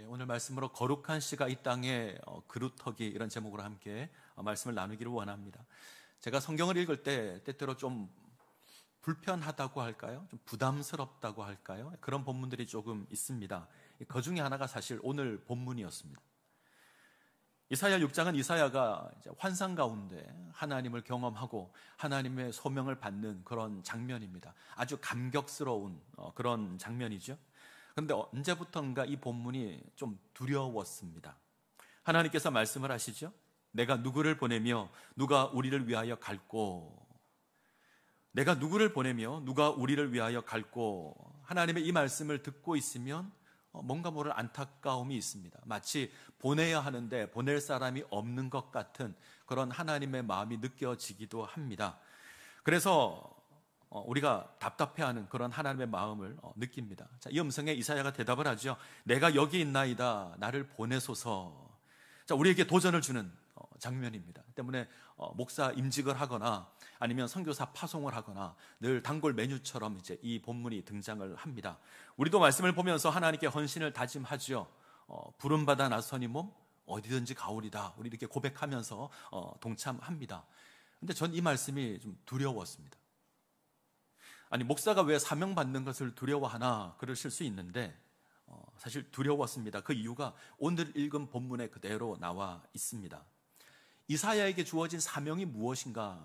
오늘 말씀으로 거룩한 씨가 이 땅에 그루터기 이런 제목으로 함께 말씀을 나누기를 원합니다. 제가 성경을 읽을 때 때때로 좀 불편하다고 할까요? 좀 부담스럽다고 할까요? 그런 본문들이 조금 있습니다. 그 중에 하나가 사실 오늘 본문이었습니다. 이사야 6장은 이사야가 이제 환상 가운데 하나님을 경험하고 하나님의 소명을 받는 그런 장면입니다. 아주 감격스러운 그런 장면이죠. 그런데 언제부턴가 이 본문이 좀 두려웠습니다. 하나님께서 말씀을 하시죠. 내가 누구를 보내며 누가 우리를 위하여 갈꼬. 내가 누구를 보내며 누가 우리를 위하여 갈꼬. 하나님의 이 말씀을 듣고 있으면 뭔가 모를 안타까움이 있습니다. 마치 보내야 하는데 보낼 사람이 없는 것 같은 그런 하나님의 마음이 느껴지기도 합니다. 그래서 우리가 답답해하는 그런 하나님의 마음을 느낍니다. 자, 이 음성에 이사야가 대답을 하죠. 내가 여기 있나이다. 나를 보내소서. 자, 우리에게 도전을 주는 장면입니다. 때문에 목사 임직을 하거나 아니면 선교사 파송을 하거나 늘 단골 메뉴처럼 이제 이 본문이 등장을 합니다. 우리도 말씀을 보면서 하나님께 헌신을 다짐하죠. 부름받아 나서니 몸 어디든지 가오리다. 우리 이렇게 고백하면서 동참합니다. 근데 전 이 말씀이 좀 두려웠습니다. 아니, 목사가 왜 사명받는 것을 두려워하나 그러실 수 있는데 사실 두려웠습니다. 그 이유가 오늘 읽은 본문에 그대로 나와 있습니다. 이사야에게 주어진 사명이 무엇인가?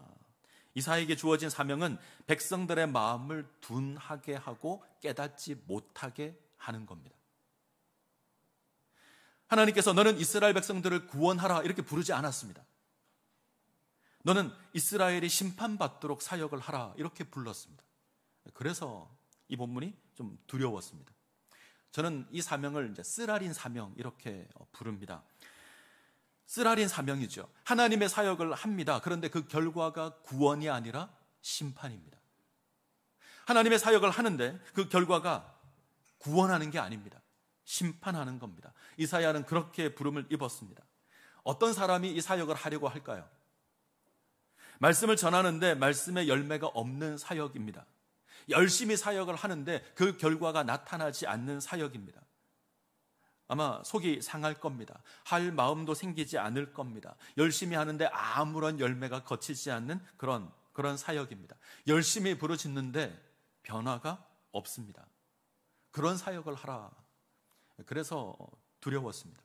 이사야에게 주어진 사명은 백성들의 마음을 둔하게 하고 깨닫지 못하게 하는 겁니다. 하나님께서 너는 이스라엘 백성들을 구원하라 이렇게 부르지 않았습니다. 너는 이스라엘이 심판받도록 사역을 하라 이렇게 불렀습니다. 그래서 이 본문이 좀 두려웠습니다. 저는 이 사명을 이제 쓰라린 사명 이렇게 부릅니다. 쓰라린 사명이죠. 하나님의 사역을 합니다. 그런데 그 결과가 구원이 아니라 심판입니다. 하나님의 사역을 하는데 그 결과가 구원하는 게 아닙니다. 심판하는 겁니다. 이사야는 그렇게 부름을 입었습니다. 어떤 사람이 이 사역을 하려고 할까요? 말씀을 전하는데 말씀의 열매가 없는 사역입니다. 열심히 사역을 하는데 그 결과가 나타나지 않는 사역입니다. 아마 속이 상할 겁니다. 할 마음도 생기지 않을 겁니다. 열심히 하는데 아무런 열매가 거치지 않는 그런 사역입니다. 열심히 부르짖는데 변화가 없습니다. 그런 사역을 하라. 그래서 두려웠습니다.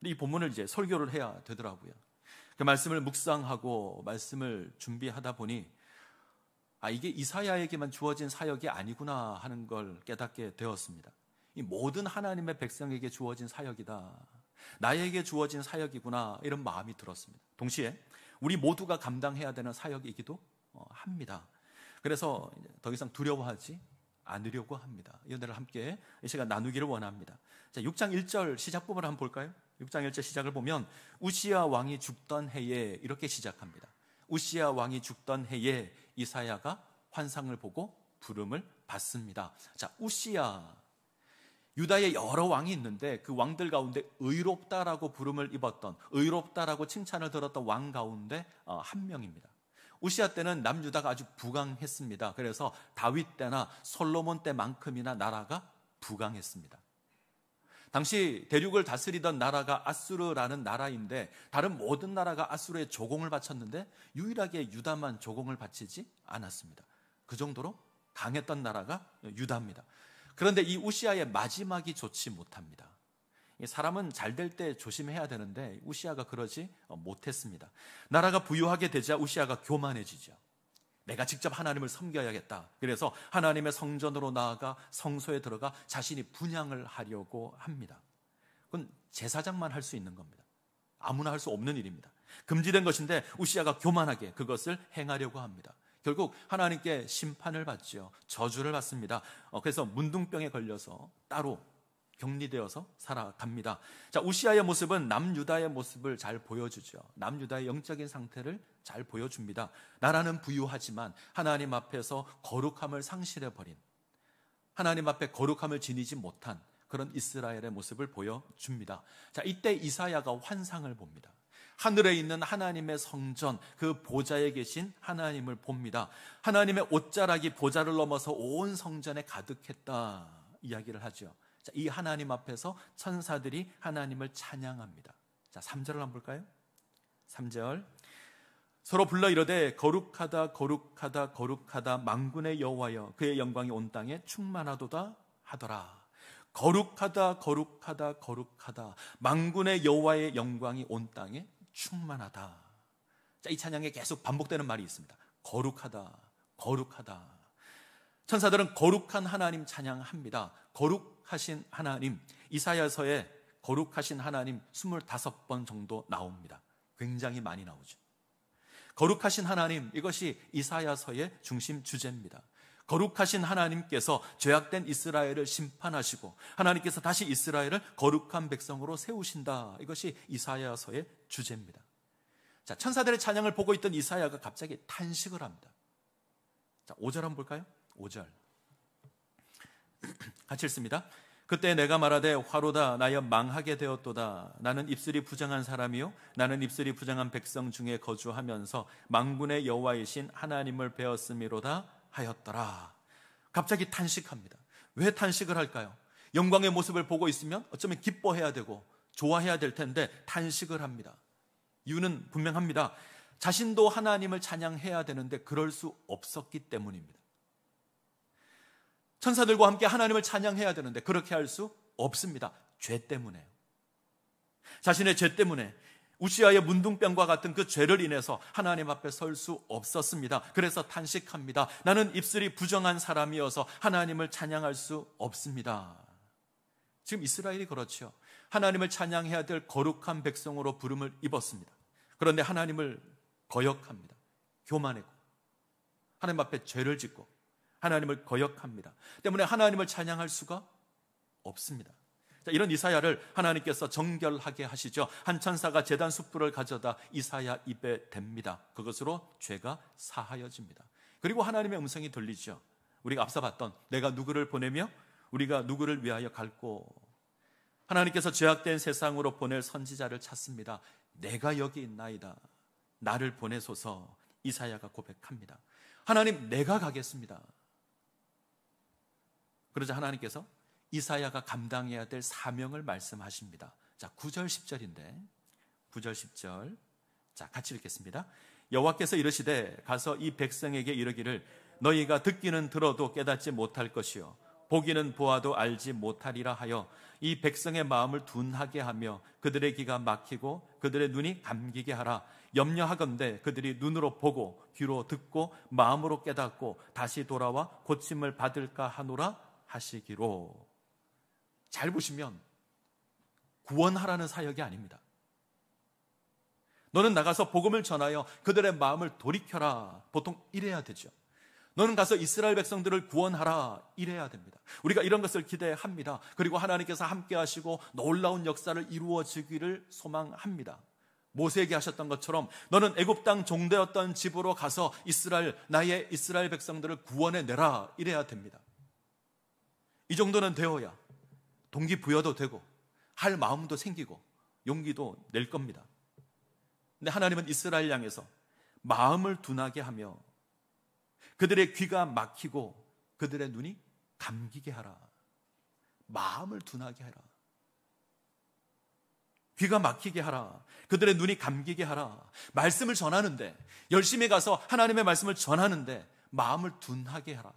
이 본문을 이제 설교를 해야 되더라고요. 그 말씀을 묵상하고 말씀을 준비하다 보니 이게 이사야에게만 주어진 사역이 아니구나 하는 걸 깨닫게 되었습니다. 이 모든 하나님의 백성에게 주어진 사역이다. 나에게 주어진 사역이구나 이런 마음이 들었습니다. 동시에 우리 모두가 감당해야 되는 사역이기도 합니다. 그래서 더 이상 두려워하지 않으려고 합니다. 이 은혜를 함께 이 시간 나누기를 원합니다. 자, 6장 1절 시작 부분을 한번 볼까요? 6장 1절 시작을 보면 우시야 왕이 죽던 해에 이렇게 시작합니다. 우시야 왕이 죽던 해에 이사야가 환상을 보고 부름을 받습니다. 자, 우시야, 유다에 여러 왕이 있는데 그 왕들 가운데 의롭다라고 부름을 입었던, 의롭다라고 칭찬을 들었던 왕 가운데 한 명입니다. 우시야 때는 남유다가 아주 부강했습니다. 그래서 다윗 때나 솔로몬 때만큼이나 나라가 부강했습니다. 당시 대륙을 다스리던 나라가 아수르라는 나라인데 다른 모든 나라가 아수르에 조공을 바쳤는데 유일하게 유다만 조공을 바치지 않았습니다. 그 정도로 강했던 나라가 유다입니다. 그런데 이 우시야의 마지막이 좋지 못합니다. 사람은 잘 될 때 조심해야 되는데 우시야가 그러지 못했습니다. 나라가 부유하게 되자 우시야가 교만해지죠. 내가 직접 하나님을 섬겨야겠다. 그래서 하나님의 성전으로 나아가 성소에 들어가 자신이 분향을 하려고 합니다. 그건 제사장만 할 수 있는 겁니다. 아무나 할 수 없는 일입니다. 금지된 것인데 우시야가 교만하게 그것을 행하려고 합니다. 결국 하나님께 심판을 받죠. 저주를 받습니다. 그래서 문둥병에 걸려서 따로 격리되어서 살아갑니다. 자, 우시야의 모습은 남유다의 모습을 잘 보여주죠. 남유다의 영적인 상태를 잘 보여줍니다. 나라는 부유하지만 하나님 앞에서 거룩함을 상실해버린, 하나님 앞에 거룩함을 지니지 못한 그런 이스라엘의 모습을 보여줍니다. 자, 이때 이사야가 환상을 봅니다. 하늘에 있는 하나님의 성전, 그 보좌에 계신 하나님을 봅니다. 하나님의 옷자락이 보좌를 넘어서 온 성전에 가득했다 이야기를 하죠. 자, 이 하나님 앞에서 천사들이 하나님을 찬양합니다. 자, 3절을 한번 볼까요? 3절. 서로 불러 이르되 거룩하다 거룩하다 거룩하다 만군의 여호와여 그의 영광이 온 땅에 충만하도다 하더라. 거룩하다 거룩하다 거룩하다 만군의 여호와의 영광이 온 땅에 충만하다. 자, 이 찬양에 계속 반복되는 말이 있습니다. 거룩하다 거룩하다. 천사들은 거룩한 하나님 찬양합니다. 거룩하신 하나님, 이사야서에 거룩하신 하나님 25번 정도 나옵니다. 굉장히 많이 나오죠. 거룩하신 하나님, 이것이 이사야서의 중심 주제입니다. 거룩하신 하나님께서 죄악된 이스라엘을 심판하시고 하나님께서 다시 이스라엘을 거룩한 백성으로 세우신다. 이것이 이사야서의 주제입니다. 자, 천사들의 찬양을 보고 있던 이사야가 갑자기 탄식을 합니다. 자, 5절 한번 볼까요? 5절 같이 읽습니다. 그때 내가 말하되 화로다 나여 망하게 되었도다. 나는 입술이 부정한 사람이요 나는 입술이 부정한 백성 중에 거주하면서 만군의 여호와이신 하나님을 배웠음이로다 하였더라. 갑자기 탄식합니다. 왜 탄식을 할까요? 영광의 모습을 보고 있으면 어쩌면 기뻐해야 되고 좋아해야 될 텐데 탄식을 합니다. 이유는 분명합니다. 자신도 하나님을 찬양해야 되는데 그럴 수 없었기 때문입니다. 천사들과 함께 하나님을 찬양해야 되는데 그렇게 할 수 없습니다. 죄 때문에요. 자신의 죄 때문에 우시아의 문둥병과 같은 그 죄를 인해서 하나님 앞에 설 수 없었습니다. 그래서 탄식합니다. 나는 입술이 부정한 사람이어서 하나님을 찬양할 수 없습니다. 지금 이스라엘이 그렇죠. 하나님을 찬양해야 될 거룩한 백성으로 부름을 입었습니다. 그런데 하나님을 거역합니다. 교만하고 하나님 앞에 죄를 짓고 하나님을 거역합니다. 때문에 하나님을 찬양할 수가 없습니다. 자, 이런 이사야를 하나님께서 정결하게 하시죠. 한 천사가 제단 숯불을 가져다 이사야 입에 댑니다. 그것으로 죄가 사하여집니다. 그리고 하나님의 음성이 들리죠. 우리가 앞서 봤던 내가 누구를 보내며 우리가 누구를 위하여 갈고, 하나님께서 죄악된 세상으로 보낼 선지자를 찾습니다. 내가 여기 있나이다. 나를 보내소서. 이사야가 고백합니다. 하나님, 내가 가겠습니다. 그러자 하나님께서 이사야가 감당해야 될 사명을 말씀하십니다. 자, 9절 10절인데 9절 10절 자, 같이 읽겠습니다. 여호와께서 이르시되 가서 이 백성에게 이르기를 너희가 듣기는 들어도 깨닫지 못할 것이요 보기는 보아도 알지 못하리라 하여 이 백성의 마음을 둔하게 하며 그들의 귀가 막히고 그들의 눈이 감기게 하라. 염려하건대 그들이 눈으로 보고 귀로 듣고 마음으로 깨닫고 다시 돌아와 고침을 받을까 하노라 하시기로. 잘 보시면 구원하라는 사역이 아닙니다. 너는 나가서 복음을 전하여 그들의 마음을 돌이켜라. 보통 이래야 되죠. 너는 가서 이스라엘 백성들을 구원하라. 이래야 됩니다. 우리가 이런 것을 기대합니다. 그리고 하나님께서 함께 하시고 놀라운 역사를 이루어지기를 소망합니다. 모세에게 하셨던 것처럼 너는 애굽 땅 종되었던 집으로 가서 나의 이스라엘 백성들을 구원해내라. 이래야 됩니다. 이 정도는 되어야 동기부여도 되고 할 마음도 생기고 용기도 낼 겁니다. 근데 하나님은 이스라엘 향해서 마음을 둔하게 하며 그들의 귀가 막히고 그들의 눈이 감기게 하라. 마음을 둔하게 하라. 귀가 막히게 하라. 그들의 눈이 감기게 하라. 말씀을 전하는데, 열심히 가서 하나님의 말씀을 전하는데 마음을 둔하게 하라.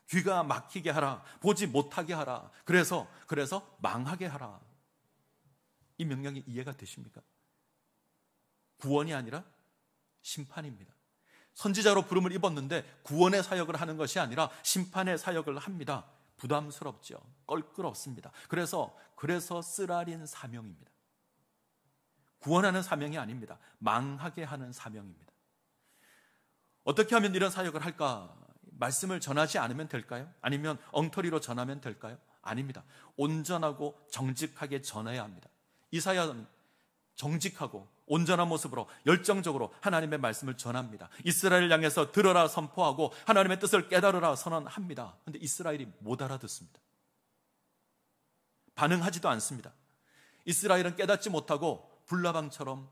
귀가 막히게 하라. 보지 못하게 하라. 그래서 망하게 하라. 이 명령이 이해가 되십니까? 구원이 아니라 심판입니다. 선지자로 부름을 입었는데 구원의 사역을 하는 것이 아니라 심판의 사역을 합니다. 부담스럽죠. 껄끄럽습니다. 그래서 쓰라린 사명입니다. 구원하는 사명이 아닙니다. 망하게 하는 사명입니다. 어떻게 하면 이런 사역을 할까? 말씀을 전하지 않으면 될까요? 아니면 엉터리로 전하면 될까요? 아닙니다. 온전하고 정직하게 전해야 합니다. 이사야는 정직하고 온전한 모습으로 열정적으로 하나님의 말씀을 전합니다. 이스라엘을 향해서 들어라 선포하고 하나님의 뜻을 깨달으라 선언합니다. 그런데 이스라엘이 못 알아듣습니다. 반응하지도 않습니다. 이스라엘은 깨닫지 못하고 불나방처럼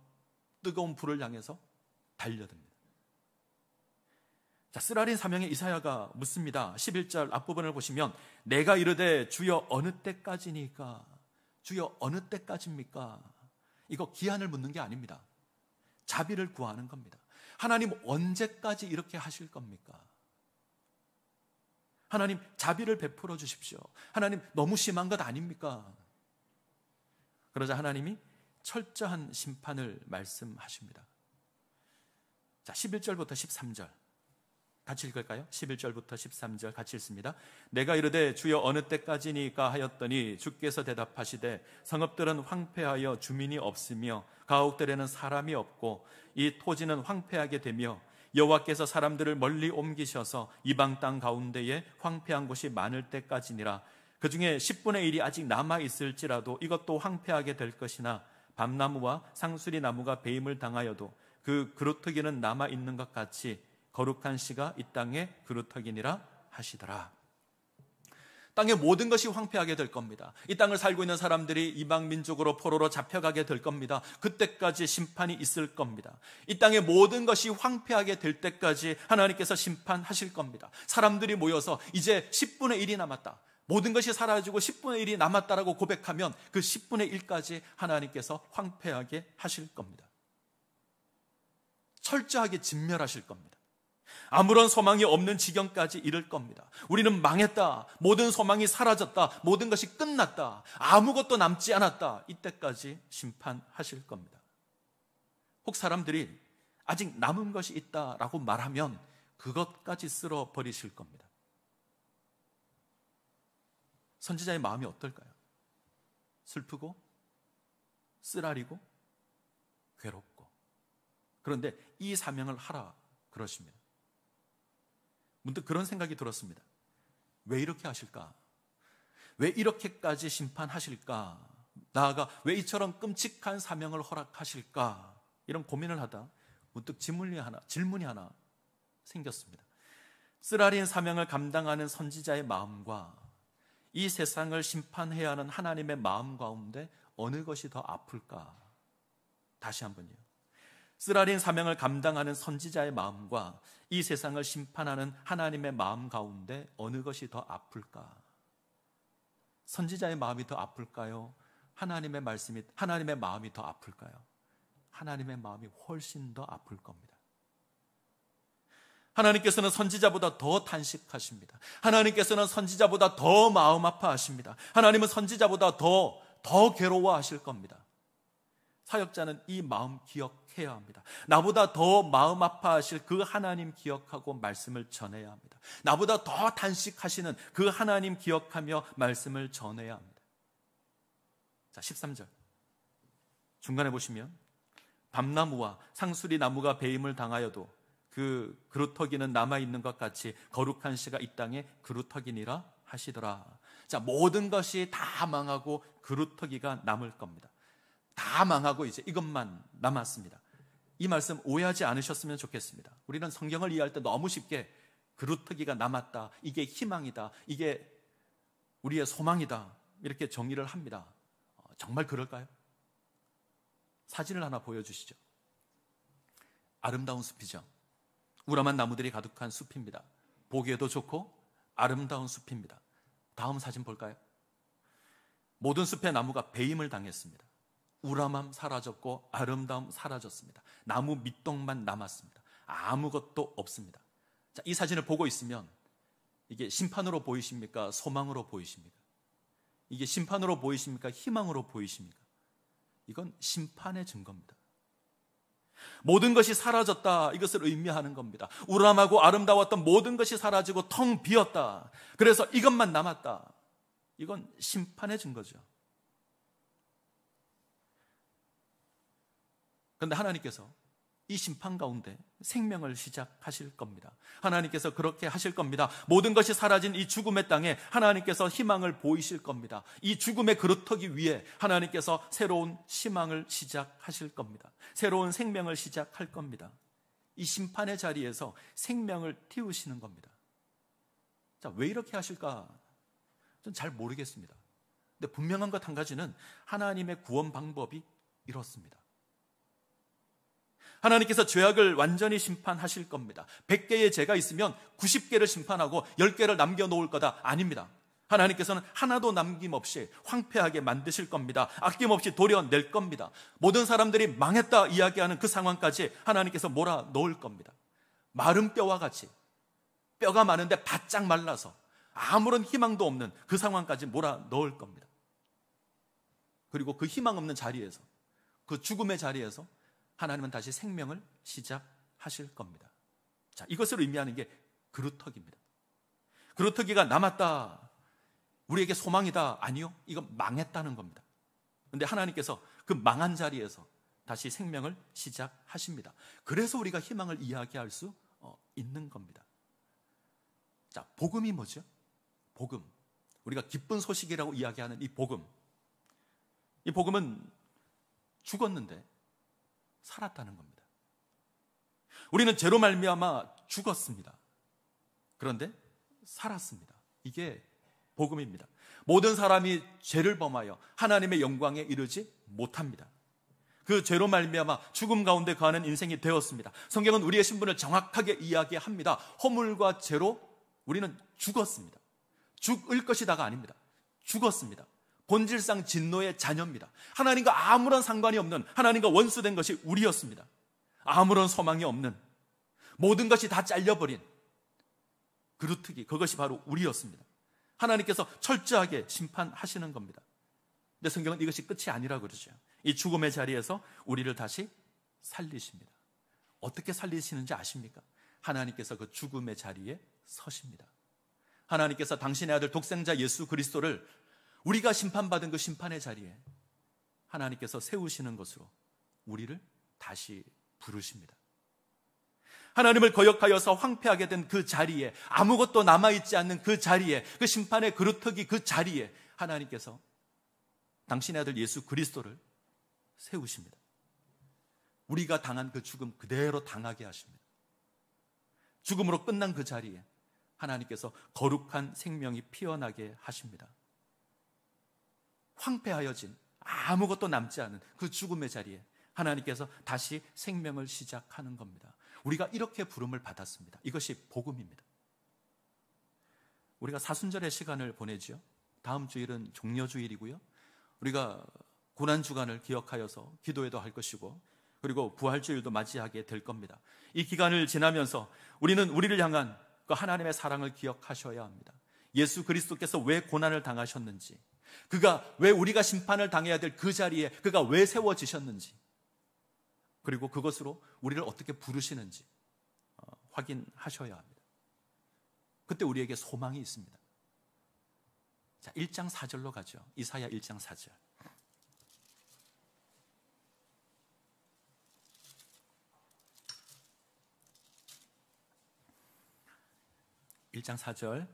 뜨거운 불을 향해서 달려듭니다. 자, 쓰라린 사명에 이사야가 묻습니다. 11절 앞부분을 보시면 내가 이르되 주여 어느 때까지니까? 주여 어느 때까지입니까? 이거 기한을 묻는 게 아닙니다. 자비를 구하는 겁니다. 하나님 언제까지 이렇게 하실 겁니까? 하나님 자비를 베풀어 주십시오. 하나님 너무 심한 것 아닙니까? 그러자 하나님이 철저한 심판을 말씀하십니다. 자, 11절부터 13절 같이 읽을까요? 11절부터 13절 같이 읽습니다. 내가 이르되 주여 어느 때까지니까 하였더니 주께서 대답하시되 성읍들은 황폐하여 주민이 없으며 가옥들에는 사람이 없고 이 토지는 황폐하게 되며 여호와께서 사람들을 멀리 옮기셔서 이방 땅 가운데에 황폐한 곳이 많을 때까지니라. 그 중에 10분의 1이 아직 남아 있을지라도 이것도 황폐하게 될 것이나 밤나무와 상수리 나무가 배임을 당하여도 그 그루터기는 남아 있는 것 같이 거룩한 씨가 이 땅에 그루터기니라 하시더라. 땅의 모든 것이 황폐하게 될 겁니다. 이 땅을 살고 있는 사람들이 이방 민족으로 포로로 잡혀가게 될 겁니다. 그때까지 심판이 있을 겁니다. 이 땅의 모든 것이 황폐하게 될 때까지 하나님께서 심판하실 겁니다. 사람들이 모여서 이제 10분의 1이 남았다, 모든 것이 사라지고 10분의 1이 남았다라고 고백하면 그 10분의 1까지 하나님께서 황폐하게 하실 겁니다. 철저하게 진멸하실 겁니다. 아무런 소망이 없는 지경까지 이를 겁니다. 우리는 망했다, 모든 소망이 사라졌다, 모든 것이 끝났다, 아무것도 남지 않았다, 이때까지 심판하실 겁니다. 혹 사람들이 아직 남은 것이 있다라고 말하면 그것까지 쓸어 버리실 겁니다. 선지자의 마음이 어떨까요? 슬프고 쓰라리고 괴롭고. 그런데 이 사명을 하라 그러십니다. 문득 그런 생각이 들었습니다. 왜 이렇게 하실까? 왜 이렇게까지 심판하실까? 나아가 왜 이처럼 끔찍한 사명을 허락하실까? 이런 고민을 하다 문득 질문이 하나 생겼습니다. 쓰라린 사명을 감당하는 선지자의 마음과 이 세상을 심판해야 하는 하나님의 마음 가운데 어느 것이 더 아플까? 다시 한번요. 쓰라린 사명을 감당하는 선지자의 마음과 이 세상을 심판하는 하나님의 마음 가운데 어느 것이 더 아플까? 선지자의 마음이 더 아플까요? 하나님의 마음이 더 아플까요? 하나님의 마음이 훨씬 더 아플 겁니다. 하나님께서는 선지자보다 더 탄식하십니다. 하나님께서는 선지자보다 더 마음 아파하십니다. 하나님은 선지자보다 더 괴로워하실 겁니다. 사역자는 이 마음 기억해야 합니다. 나보다 더 마음 아파하실 그 하나님 기억하고 말씀을 전해야 합니다. 나보다 더 단식하시는 그 하나님 기억하며 말씀을 전해야 합니다. 자, 13절 중간에 보시면 밤나무와 상수리 나무가 배임을 당하여도 그 그루터기는 남아있는 것 같이 거룩한 씨가 이 땅에 그루터기니라 하시더라. 자, 모든 것이 다 망하고 그루터기가 남을 겁니다. 다 망하고 이제 이것만 남았습니다. 이 말씀 오해하지 않으셨으면 좋겠습니다. 우리는 성경을 이해할 때 너무 쉽게 그루터기가 남았다, 이게 희망이다, 이게 우리의 소망이다, 이렇게 정의를 합니다. 정말 그럴까요? 사진을 하나 보여주시죠. 아름다운 숲이죠. 우람한 나무들이 가득한 숲입니다. 보기에도 좋고 아름다운 숲입니다. 다음 사진 볼까요? 모든 숲의 나무가 배임을 당했습니다. 우람함 사라졌고 아름다움 사라졌습니다. 나무 밑동만 남았습니다. 아무것도 없습니다. 자, 이 사진을 보고 있으면 이게 심판으로 보이십니까? 소망으로 보이십니까? 이게 심판으로 보이십니까? 희망으로 보이십니까? 이건 심판의 증거입니다. 모든 것이 사라졌다, 이것을 의미하는 겁니다. 우람하고 아름다웠던 모든 것이 사라지고 텅 비었다, 그래서 이것만 남았다, 이건 심판의 증거죠. 그런데 하나님께서 이 심판 가운데 생명을 시작하실 겁니다. 하나님께서 그렇게 하실 겁니다. 모든 것이 사라진 이 죽음의 땅에 하나님께서 희망을 보이실 겁니다. 이 죽음의 그루터기 위에 하나님께서 새로운 희망을 시작하실 겁니다. 새로운 생명을 시작할 겁니다. 이 심판의 자리에서 생명을 틔우시는 겁니다. 자, 왜 이렇게 하실까? 전 잘 모르겠습니다. 근데 분명한 것 한 가지는 하나님의 구원 방법이 이렇습니다. 하나님께서 죄악을 완전히 심판하실 겁니다. 100개의 죄가 있으면 90개를 심판하고 10개를 남겨놓을 거다. 아닙니다. 하나님께서는 하나도 남김없이 황폐하게 만드실 겁니다. 아낌없이 도려낼 겁니다. 모든 사람들이 망했다 이야기하는 그 상황까지 하나님께서 몰아넣을 겁니다. 마른 뼈와 같이, 뼈가 많은데 바짝 말라서 아무런 희망도 없는 그 상황까지 몰아넣을 겁니다. 그리고 그 희망 없는 자리에서, 그 죽음의 자리에서 하나님은 다시 생명을 시작하실 겁니다. 자, 이것을 의미하는 게 그루터기입니다. 그루터기가 남았다, 우리에게 소망이다, 아니요, 이건 망했다는 겁니다. 그런데 하나님께서 그 망한 자리에서 다시 생명을 시작하십니다. 그래서 우리가 희망을 이야기할 수 있는 겁니다. 자, 복음이 뭐죠? 복음, 우리가 기쁜 소식이라고 이야기하는 이 복음, 이 복음은 죽었는데 살았다는 겁니다. 우리는 죄로 말미암아 죽었습니다. 그런데 살았습니다. 이게 복음입니다. 모든 사람이 죄를 범하여 하나님의 영광에 이르지 못합니다. 그 죄로 말미암아 죽음 가운데 거하는 인생이 되었습니다. 성경은 우리의 신분을 정확하게 이야기합니다. 허물과 죄로 우리는 죽었습니다. 죽을 것이다가 아닙니다. 죽었습니다. 본질상 진노의 자녀입니다. 하나님과 아무런 상관이 없는, 하나님과 원수된 것이 우리였습니다. 아무런 소망이 없는, 모든 것이 다 잘려버린 그루터기, 그것이 바로 우리였습니다. 하나님께서 철저하게 심판하시는 겁니다. 근데 성경은 이것이 끝이 아니라 그러죠. 이 죽음의 자리에서 우리를 다시 살리십니다. 어떻게 살리시는지 아십니까? 하나님께서 그 죽음의 자리에 서십니다. 하나님께서 당신의 아들 독생자 예수 그리스도를 우리가 심판받은 그 심판의 자리에 하나님께서 세우시는 것으로 우리를 다시 부르십니다. 하나님을 거역하여서 황폐하게 된 그 자리에, 아무것도 남아있지 않는 그 자리에, 그 심판의 그루터기 그 자리에 하나님께서 당신의 아들 예수 그리스도를 세우십니다. 우리가 당한 그 죽음 그대로 당하게 하십니다. 죽음으로 끝난 그 자리에 하나님께서 거룩한 생명이 피어나게 하십니다. 황폐하여진, 아무것도 남지 않은 그 죽음의 자리에 하나님께서 다시 생명을 시작하는 겁니다. 우리가 이렇게 부름을 받았습니다. 이것이 복음입니다. 우리가 사순절의 시간을 보내죠. 다음 주일은 종려주일이고요. 우리가 고난주간을 기억하여서 기도회도 할 것이고, 그리고 부활주일도 맞이하게 될 겁니다. 이 기간을 지나면서 우리는 우리를 향한 그 하나님의 사랑을 기억하셔야 합니다. 예수 그리스도께서 왜 고난을 당하셨는지, 그가 왜 우리가 심판을 당해야 될 그 자리에 그가 왜 세워지셨는지, 그리고 그것으로 우리를 어떻게 부르시는지 확인하셔야 합니다. 그때 우리에게 소망이 있습니다. 자, 1장 4절로 가죠. 이사야 1장 4절. (1장 4절)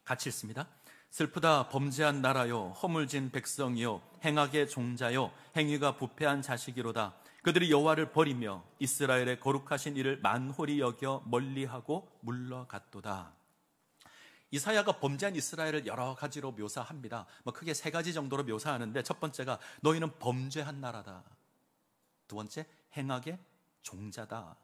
같이 읽습니다. 슬프다 범죄한 나라요, 허물진 백성이요, 행악의 종자요, 행위가 부패한 자식이로다. 그들이 여호와를 버리며 이스라엘의 거룩하신 이를 만홀히 여겨 멀리하고 물러갔도다. 이사야가 범죄한 이스라엘을 여러 가지로 묘사합니다. 크게 3가지 정도로 묘사하는데, 첫 번째가 너희는 범죄한 나라다. 두 번째, 행악의 종자다.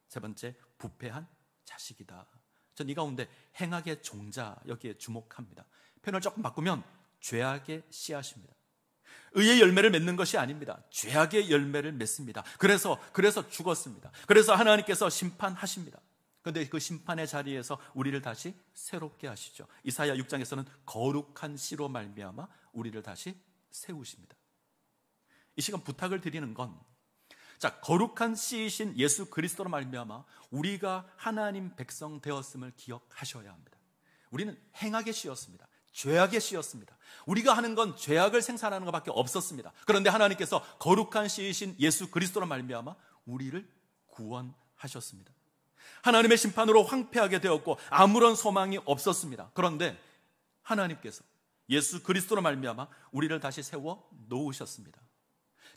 세 번째, 부패한 자식이다. 전 이 가운데 행악의 종자, 여기에 주목합니다. 표현을 조금 바꾸면 죄악의 씨앗입니다. 의의 열매를 맺는 것이 아닙니다. 죄악의 열매를 맺습니다. 그래서 죽었습니다. 그래서 하나님께서 심판하십니다. 그런데 그 심판의 자리에서 우리를 다시 새롭게 하시죠. 이사야 6장에서는 거룩한 씨로 말미암아 우리를 다시 세우십니다. 이 시간 부탁을 드리는 건, 자, 거룩한 씨이신 예수 그리스도로 말미암아 우리가 하나님 백성 되었음을 기억하셔야 합니다. 우리는 행악의 씨였습니다. 죄악의 씨였습니다. 우리가 하는 건 죄악을 생산하는 것밖에 없었습니다. 그런데 하나님께서 거룩한 씨이신 예수 그리스도로 말미암아 우리를 구원하셨습니다. 하나님의 심판으로 황폐하게 되었고 아무런 소망이 없었습니다. 그런데 하나님께서 예수 그리스도로 말미암아 우리를 다시 세워 놓으셨습니다.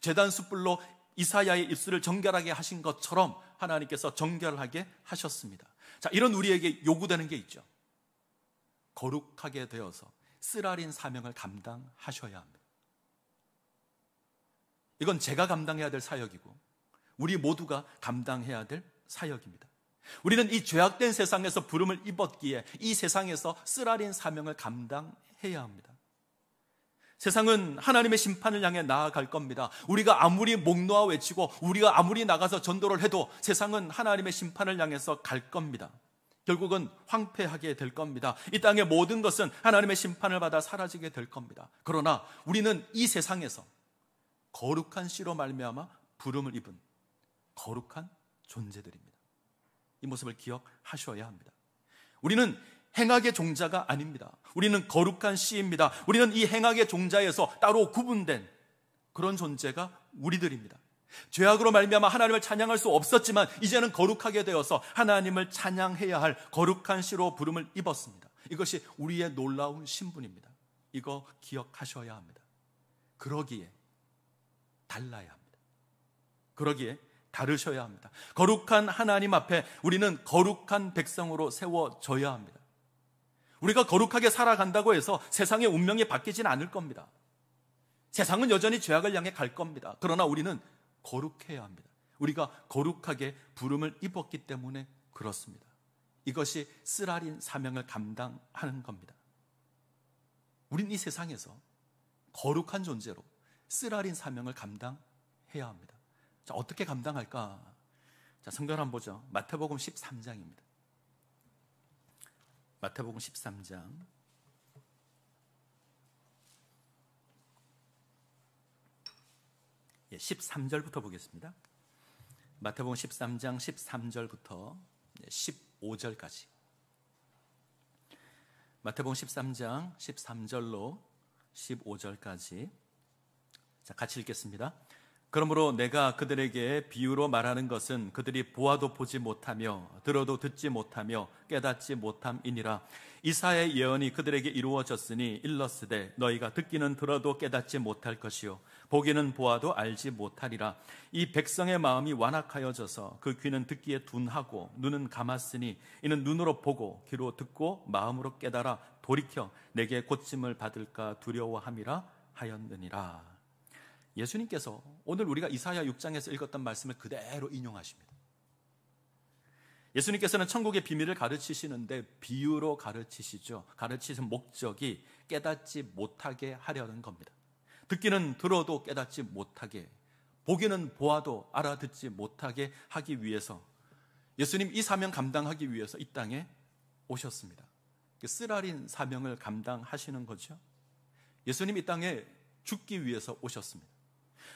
제단 숯불로 이사야의 입술을 정결하게 하신 것처럼 하나님께서 정결하게 하셨습니다. 자, 이런 우리에게 요구되는 게 있죠. 거룩하게 되어서 쓰라린 사명을 감당하셔야 합니다. 이건 제가 감당해야 될 사역이고 우리 모두가 감당해야 될 사역입니다. 우리는 이 죄악된 세상에서 부름을 입었기에 이 세상에서 쓰라린 사명을 감당해야 합니다. 세상은 하나님의 심판을 향해 나아갈 겁니다. 우리가 아무리 목 놓아 외치고 우리가 아무리 나가서 전도를 해도 세상은 하나님의 심판을 향해서 갈 겁니다. 결국은 황폐하게 될 겁니다. 이 땅의 모든 것은 하나님의 심판을 받아 사라지게 될 겁니다. 그러나 우리는 이 세상에서 거룩한 씨로 말미암아 부름을 입은 거룩한 존재들입니다. 이 모습을 기억하셔야 합니다. 우리는 행악의 종자가 아닙니다. 우리는 거룩한 씨입니다. 우리는 이 행악의 종자에서 따로 구분된 그런 존재가 우리들입니다. 죄악으로 말미암아 하나님을 찬양할 수 없었지만 이제는 거룩하게 되어서 하나님을 찬양해야 할 거룩한 씨로 부름을 입었습니다. 이것이 우리의 놀라운 신분입니다. 이거 기억하셔야 합니다. 그러기에 달라야 합니다. 그러기에 다르셔야 합니다. 거룩한 하나님 앞에 우리는 거룩한 백성으로 세워져야 합니다. 우리가 거룩하게 살아간다고 해서 세상의 운명이 바뀌진 않을 겁니다. 세상은 여전히 죄악을 향해 갈 겁니다. 그러나 우리는 거룩해야 합니다. 우리가 거룩하게 부름을 입었기 때문에 그렇습니다. 이것이 쓰라린 사명을 감당하는 겁니다. 우린 이 세상에서 거룩한 존재로 쓰라린 사명을 감당해야 합니다. 자, 어떻게 감당할까? 자, 성경을 한번 보죠. 마태복음 13장입니다. 마태복음 13장 13절부터 보겠습니다. 마태복음 13장 13절부터 15절까지. 마태복음 13장 13절로 15절까지. 자, 같이 읽겠습니다. 그러므로 내가 그들에게 비유로 말하는 것은 그들이 보아도 보지 못하며 들어도 듣지 못하며 깨닫지 못함이니라. 이사야의 예언이 그들에게 이루어졌으니 일렀으되 너희가 듣기는 들어도 깨닫지 못할 것이요 보기는 보아도 알지 못하리라. 이 백성의 마음이 완악하여져서 그 귀는 듣기에 둔하고 눈은 감았으니 이는 눈으로 보고 귀로 듣고 마음으로 깨달아 돌이켜 내게 고침을 받을까 두려워함이라 하였느니라. 예수님께서 오늘 우리가 이사야 6장에서 읽었던 말씀을 그대로 인용하십니다. 예수님께서는 천국의 비밀을 가르치시는데 비유로 가르치시죠. 가르치신 목적이 깨닫지 못하게 하려는 겁니다. 듣기는 들어도 깨닫지 못하게, 보기는 보아도 알아듣지 못하게 하기 위해서 예수님 이 사명 감당하기 위해서 이 땅에 오셨습니다. 쓰라린 사명을 감당하시는 거죠. 예수님 이 땅에 죽기 위해서 오셨습니다.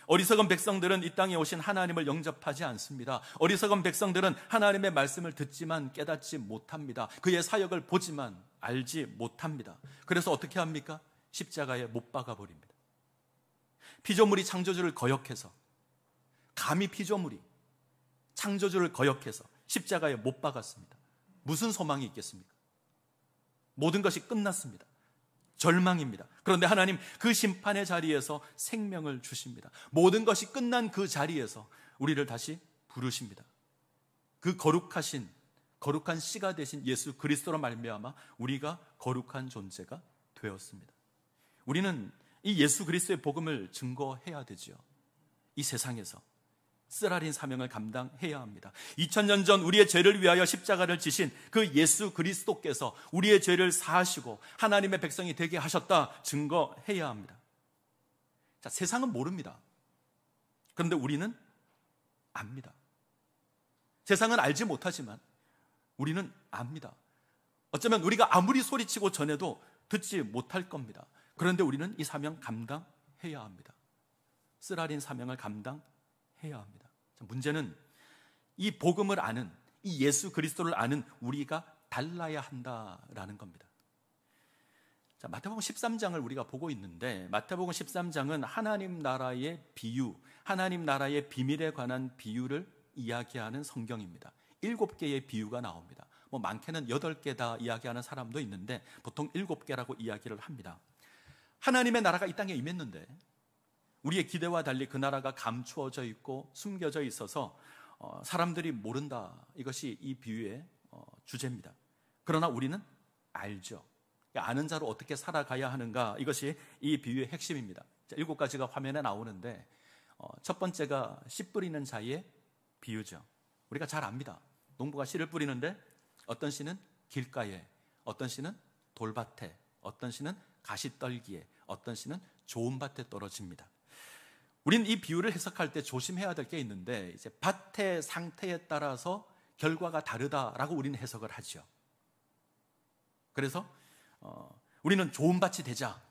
어리석은 백성들은 이 땅에 오신 하나님을 영접하지 않습니다. 어리석은 백성들은 하나님의 말씀을 듣지만 깨닫지 못합니다. 그의 사역을 보지만 알지 못합니다. 그래서 어떻게 합니까? 십자가에 못 박아 버립니다. 피조물이 창조주를 거역해서, 감히 피조물이 창조주를 거역해서 십자가에 못 박았습니다. 무슨 소망이 있겠습니까? 모든 것이 끝났습니다. 절망입니다. 그런데 하나님 그 심판의 자리에서 생명을 주십니다. 모든 것이 끝난 그 자리에서 우리를 다시 부르십니다. 그 거룩한 씨가 되신 예수 그리스도로 말미암아 우리가 거룩한 존재가 되었습니다. 우리는 이 예수 그리스도의 복음을 증거해야 되죠. 이 세상에서 쓰라린 사명을 감당해야 합니다. 2000년 전 우리의 죄를 위하여 십자가를 지신 그 예수 그리스도께서 우리의 죄를 사하시고 하나님의 백성이 되게 하셨다 증거해야 합니다. 자, 세상은 모릅니다. 그런데 우리는 압니다. 세상은 알지 못하지만 우리는 압니다. 어쩌면 우리가 아무리 소리치고 전해도 듣지 못할 겁니다. 그런데 우리는 이 사명 감당해야 합니다. 쓰라린 사명을 감당해야 합니다. 문제는 이 복음을 아는, 이 예수 그리스도를 아는 우리가 달라야 한다라는 겁니다. 자, 마태복음 13장을 우리가 보고 있는데 마태복음 13장은 하나님 나라의 비유, 하나님 나라의 비밀에 관한 비유를 이야기하는 성경입니다. 7개의 비유가 나옵니다. 많게는 8개다 이야기하는 사람도 있는데 보통 7개라고 이야기를 합니다. 하나님의 나라가 이 땅에 임했는데 우리의 기대와 달리 그 나라가 감추어져 있고 숨겨져 있어서 사람들이 모른다. 이것이 이 비유의 주제입니다. 그러나 우리는 알죠. 아는 자로 어떻게 살아가야 하는가. 이것이 이 비유의 핵심입니다. 자, 7가지가 화면에 나오는데 첫 번째가 씨 뿌리는 자의 비유죠. 우리가 잘 압니다. 농부가 씨를 뿌리는데 어떤 씨는 길가에, 어떤 씨는 돌밭에, 어떤 씨는 가시떨기에, 어떤 씨는 좋은 밭에 떨어집니다. 우린 이 비유를 해석할 때 조심해야 될 게 있는데, 이제 밭의 상태에 따라서 결과가 다르다라고 우리는 해석을 하죠. 그래서 우리는 좋은 밭이 되자,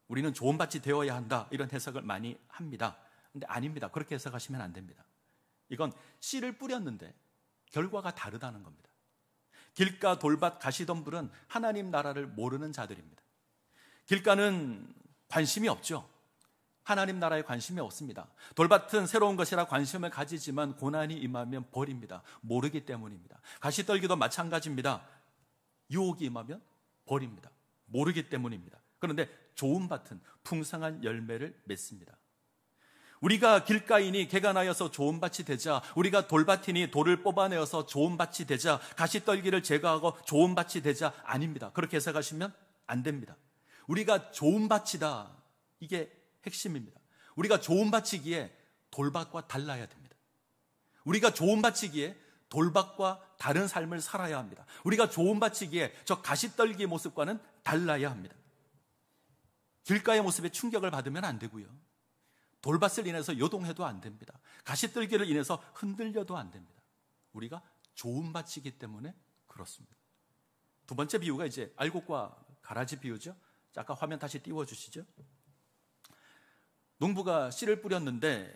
우리는 좋은 밭이 되어야 한다, 이런 해석을 많이 합니다. 근데 아닙니다. 그렇게 해석하시면 안 됩니다. 이건 씨를 뿌렸는데 결과가 다르다는 겁니다. 길가, 돌밭, 가시덤불은 하나님 나라를 모르는 자들입니다. 길가는 관심이 없죠. 하나님 나라에 관심이 없습니다. 돌밭은 새로운 것이라 관심을 가지지만 고난이 임하면 버립니다. 모르기 때문입니다. 가시떨기도 마찬가지입니다. 유혹이 임하면 버립니다. 모르기 때문입니다. 그런데 좋은 밭은 풍성한 열매를 맺습니다. 우리가 길가이니 개가 나여서 좋은 밭이 되자, 우리가 돌밭이니 돌을 뽑아내어서 좋은 밭이 되자, 가시떨기를 제거하고 좋은 밭이 되자, 아닙니다. 그렇게 해석하시면 안 됩니다. 우리가 좋은 밭이다, 이게 핵심입니다. 우리가 좋은 밭이기에 돌밭과 달라야 됩니다. 우리가 좋은 밭이기에 돌밭과 다른 삶을 살아야 합니다. 우리가 좋은 밭이기에 저 가시떨기의 모습과는 달라야 합니다. 길가의 모습에 충격을 받으면 안 되고요. 돌밭을 인해서 요동해도 안 됩니다. 가시떨기를 인해서 흔들려도 안 됩니다. 우리가 좋은 밭이기 때문에 그렇습니다. 두 번째 비유가 이제 알곡과 가라지 비유죠. 아까 화면 다시 띄워주시죠. 농부가 씨를 뿌렸는데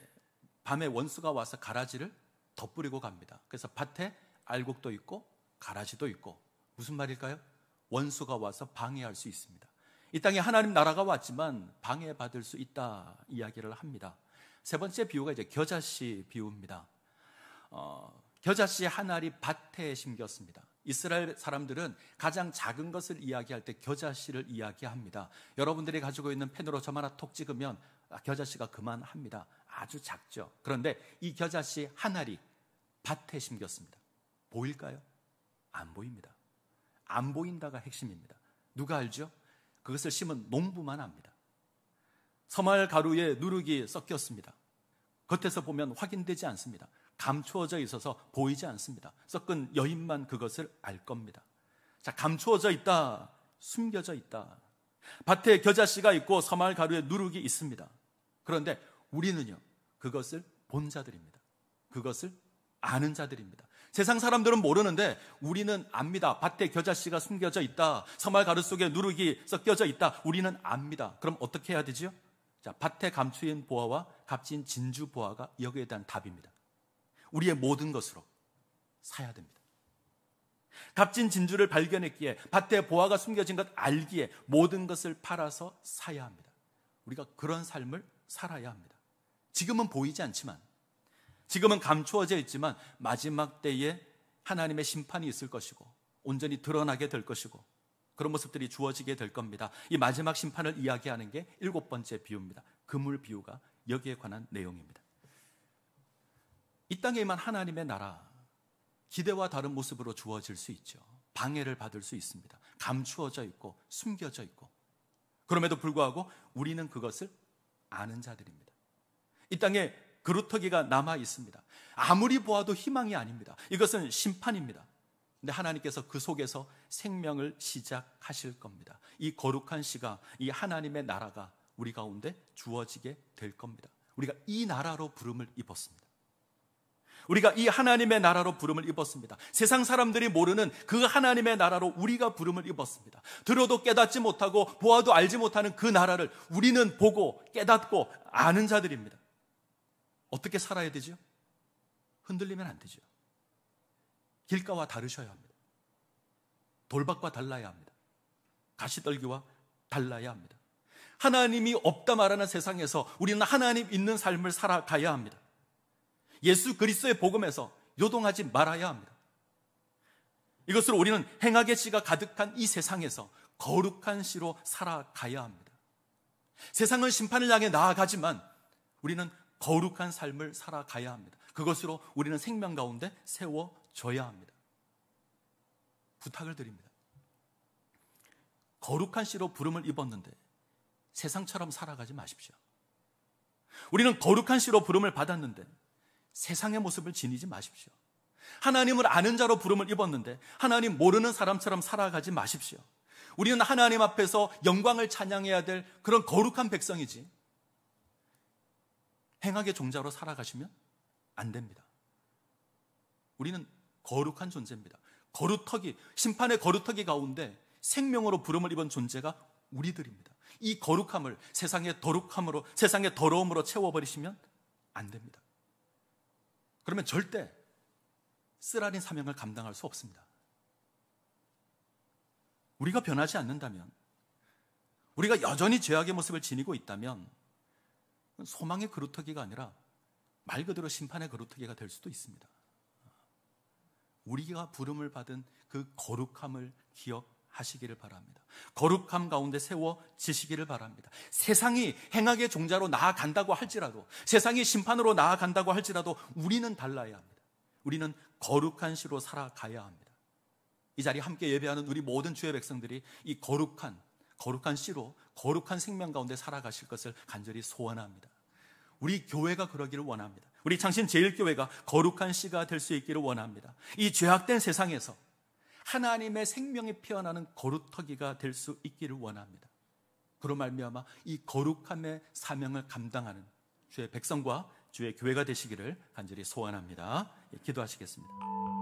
밤에 원수가 와서 가라지를 덧뿌리고 갑니다. 그래서 밭에 알곡도 있고 가라지도 있고, 무슨 말일까요? 원수가 와서 방해할 수 있습니다. 이 땅에 하나님 나라가 왔지만 방해받을 수 있다 이야기를 합니다. 세 번째 비유가 이제 겨자씨 비유입니다. 겨자씨 한 알이 밭에 심겼습니다. 이스라엘 사람들은 가장 작은 것을 이야기할 때 겨자씨를 이야기합니다. 여러분들이 가지고 있는 펜으로 점 하나 톡 찍으면 겨자씨가 그만합니다. 아주 작죠. 그런데 이 겨자씨 한 알이 밭에 심겼습니다. 보일까요? 안 보입니다. 안 보인다가 핵심입니다. 누가 알죠? 그것을 심은 농부만 압니다. 서말 가루에 누룩이 섞였습니다. 겉에서 보면 확인되지 않습니다. 감추어져 있어서 보이지 않습니다. 섞은 여인만 그것을 알 겁니다. 자, 감추어져 있다, 숨겨져 있다. 밭에 겨자씨가 있고 서말 가루에 누룩이 있습니다. 그런데 우리는요, 그것을 본 자들입니다. 그것을 아는 자들입니다. 세상 사람들은 모르는데 우리는 압니다. 밭에 겨자씨가 숨겨져 있다, 서말 가루 속에 누룩이 섞여져 있다, 우리는 압니다. 그럼 어떻게 해야 되죠? 자, 밭에 감추인 보화와 값진 진주 보화가 여기에 대한 답입니다. 우리의 모든 것으로 사야 됩니다. 값진 진주를 발견했기에, 밭에 보화가 숨겨진 것 알기에 모든 것을 팔아서 사야 합니다. 우리가 그런 삶을 살아야 합니다. 지금은 보이지 않지만, 지금은 감추어져 있지만 마지막 때에 하나님의 심판이 있을 것이고 온전히 드러나게 될 것이고 그런 모습들이 주어지게 될 겁니다. 이 마지막 심판을 이야기하는 게 7번째 비유입니다. 그물 비유가 여기에 관한 내용입니다. 이 땅에만 하나님의 나라, 기대와 다른 모습으로 주어질 수 있죠. 방해를 받을 수 있습니다. 감추어져 있고 숨겨져 있고, 그럼에도 불구하고 우리는 그것을 아는 자들입니다. 이 땅에 그루터기가 남아 있습니다. 아무리 보아도 희망이 아닙니다. 이것은 심판입니다. 근데 하나님께서 그 속에서 생명을 시작하실 겁니다. 이 거룩한 시가, 이 하나님의 나라가 우리 가운데 주어지게 될 겁니다. 우리가 이 나라로 부름을 입었습니다. 우리가 이 하나님의 나라로 부름을 입었습니다. 세상 사람들이 모르는 그 하나님의 나라로 우리가 부름을 입었습니다. 들어도 깨닫지 못하고 보아도 알지 못하는 그 나라를 우리는 보고 깨닫고 아는 자들입니다. 어떻게 살아야 되죠? 흔들리면 안 되죠. 길가와 다르셔야 합니다. 돌밭과 달라야 합니다. 가시떨기와 달라야 합니다. 하나님이 없다 말하는 세상에서 우리는 하나님 있는 삶을 살아가야 합니다. 예수 그리스도의 복음에서 요동하지 말아야 합니다. 이것으로 우리는 행악의 씨가 가득한 이 세상에서 거룩한 씨로 살아가야 합니다. 세상은 심판을 향해 나아가지만 우리는 거룩한 삶을 살아가야 합니다. 그것으로 우리는 생명 가운데 세워져야 합니다. 부탁을 드립니다. 거룩한 씨로 부름을 입었는데 세상처럼 살아가지 마십시오. 우리는 거룩한 씨로 부름을 받았는데 세상의 모습을 지니지 마십시오. 하나님을 아는 자로 부름을 입었는데 하나님 모르는 사람처럼 살아가지 마십시오. 우리는 하나님 앞에서 영광을 찬양해야 될 그런 거룩한 백성이지 행악의 종자로 살아가시면 안 됩니다. 우리는 거룩한 존재입니다. 거루터기, 심판의 거루터기 가운데 생명으로 부름을 입은 존재가 우리들입니다. 이 거룩함을 세상의 더룩함으로, 세상의 더러움으로 채워버리시면 안 됩니다. 그러면 절대 쓰라린 사명을 감당할 수 없습니다. 우리가 변하지 않는다면, 우리가 여전히 죄악의 모습을 지니고 있다면 소망의 거루터기가 아니라 말 그대로 심판의 거루터기가 될 수도 있습니다. 우리가 부름을 받은 그 거룩함을 기억하시기를 바랍니다. 거룩함 가운데 세워지시기를 바랍니다. 세상이 행악의 종자로 나아간다고 할지라도, 세상이 심판으로 나아간다고 할지라도 우리는 달라야 합니다. 우리는 거룩한 시로 살아가야 합니다. 이 자리에 함께 예배하는 우리 모든 주의 백성들이 이 거룩한 시로 거룩한 생명 가운데 살아가실 것을 간절히 소원합니다. 우리 교회가 그러기를 원합니다. 우리 창신 제일교회가 거룩한 씨가 될 수 있기를 원합니다. 이 죄악된 세상에서 하나님의 생명이 피어나는 거루터기가 될 수 있기를 원합니다. 그로 말미암아 이 거룩함의 사명을 감당하는 주의 백성과 주의 교회가 되시기를 간절히 소원합니다. 기도하시겠습니다.